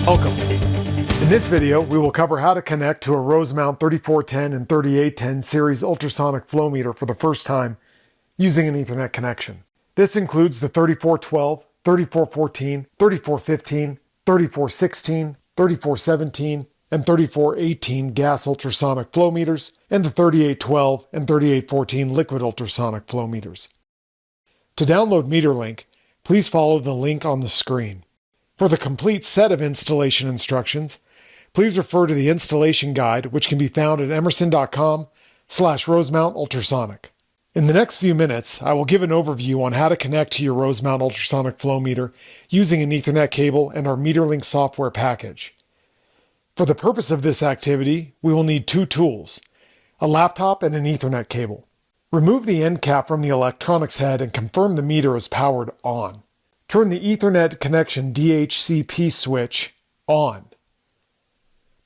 Welcome. In this video, we will cover how to connect to a Rosemount 3410 and 3810 series ultrasonic flow meter for the first time using an Ethernet connection. This includes the 3412, 3414, 3415, 3416, 3417, and 3418 gas ultrasonic flow meters, and the 3812 and 3814 liquid ultrasonic flow meters. To download MeterLink, please follow the link on the screen. For the complete set of installation instructions, please refer to the installation guide, which can be found at emerson.com/Rosemount Ultrasonic. In the next few minutes, I will give an overview on how to connect to your Rosemount ultrasonic flow meter using an Ethernet cable and our MeterLink software package. For the purpose of this activity, we will need two tools, a laptop and an Ethernet cable. Remove the end cap from the electronics head and confirm the meter is powered on. Turn the Ethernet connection DHCP switch on.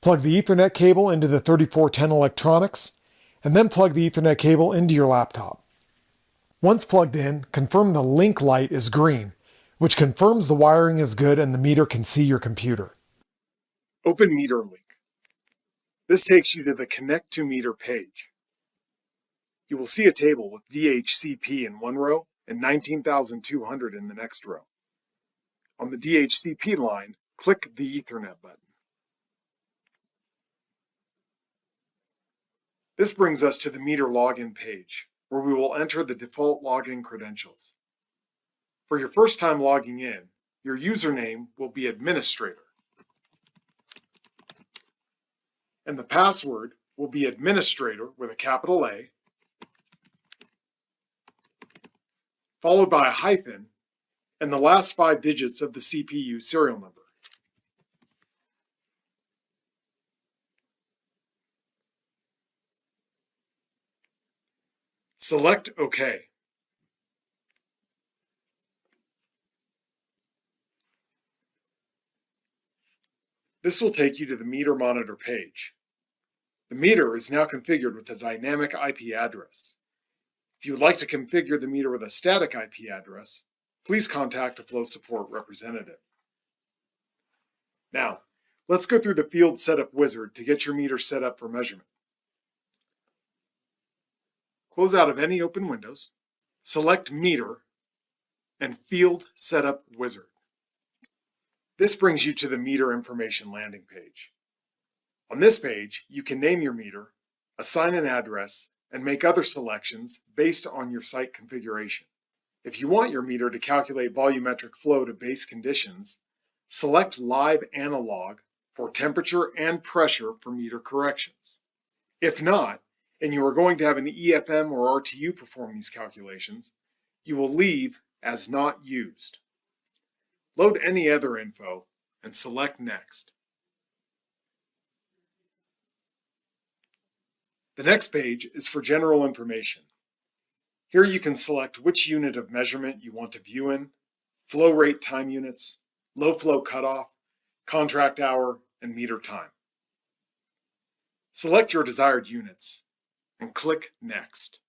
Plug the Ethernet cable into the 3410 electronics, and then plug the Ethernet cable into your laptop. Once plugged in, confirm the link light is green, which confirms the wiring is good and the meter can see your computer. Open MeterLink. This takes you to the Connect to Meter page. You will see a table with DHCP in one row and 19,200 in the next row. On the DHCP line, click the Ethernet button. This brings us to the meter login page, where we will enter the default login credentials. For your first time logging in, your username will be administrator, and the password will be administrator with a capital A, followed by a hyphen, and the last 5 digits of the CPU serial number. Select OK. This will take you to the meter monitor page. The meter is now configured with a dynamic IP address. If you would like to configure the meter with a static IP address, please contact a flow support representative. Now, let's go through the field setup wizard to get your meter set up for measurement. Close out of any open windows, select Meter, and Field Setup Wizard. This brings you to the meter information landing page. On this page, you can name your meter, assign an address, and make other selections based on your site configuration. If you want your meter to calculate volumetric flow to base conditions, select Live Analog for temperature and pressure for meter corrections. If not, and you are going to have an EFM or RTU perform these calculations, you will leave as not used. Load any other info and select Next. The next page is for general information. Here you can select which unit of measurement you want to view in, flow rate time units, low flow cutoff, contract hour, and meter time. Select your desired units and click Next.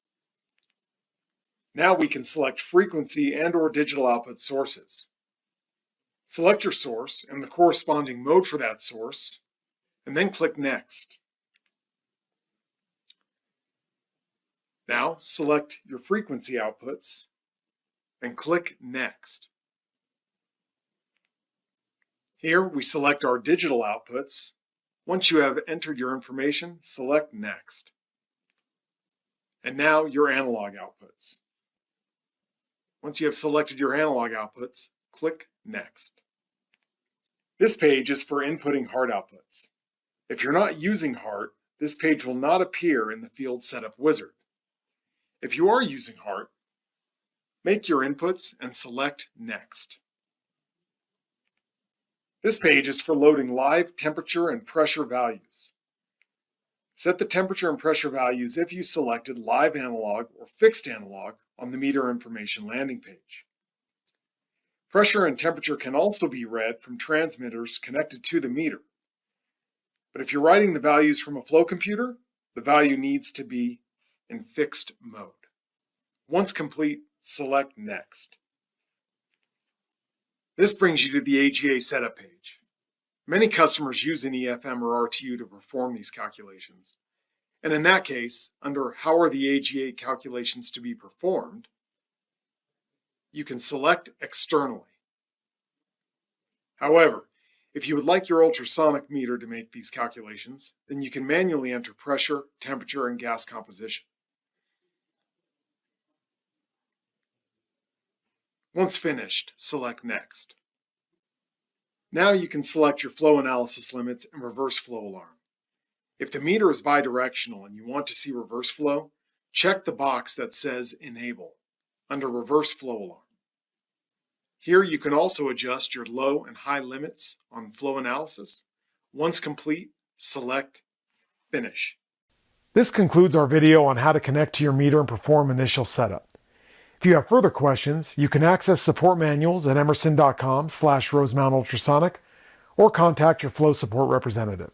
Now we can select frequency and/or digital output sources. Select your source and the corresponding mode for that source, and then click Next. Now select your frequency outputs and click Next. Here we select our digital outputs. Once you have entered your information, select Next. And now your analog outputs. Once you have selected your analog outputs, click Next. This page is for inputting HART outputs. If you're not using HART, this page will not appear in the Field Setup Wizard. If you are using HART, make your inputs and select Next. This page is for loading live temperature and pressure values. Set the temperature and pressure values if you selected live analog or fixed analog on the meter information landing page. Pressure and temperature can also be read from transmitters connected to the meter. But if you're writing the values from a flow computer, the value needs to be in fixed mode. Once complete, select Next. This brings you to the AGA setup page. Many customers use an EFM or RTU to perform these calculations. And in that case, under How are the AGA calculations to be performed, you can select Externally. However, if you would like your ultrasonic meter to make these calculations, then you can manually enter pressure, temperature, and gas composition. Once finished, select Next. Now you can select your flow analysis limits and reverse flow alarm. If the meter is bidirectional and you want to see reverse flow, check the box that says Enable under Reverse Flow Alarm. Here you can also adjust your low and high limits on flow analysis. Once complete, select Finish. This concludes our video on how to connect to your meter and perform initial setup. If you have further questions, you can access support manuals at emerson.com/Rosemount Ultrasonic or contact your flow support representative.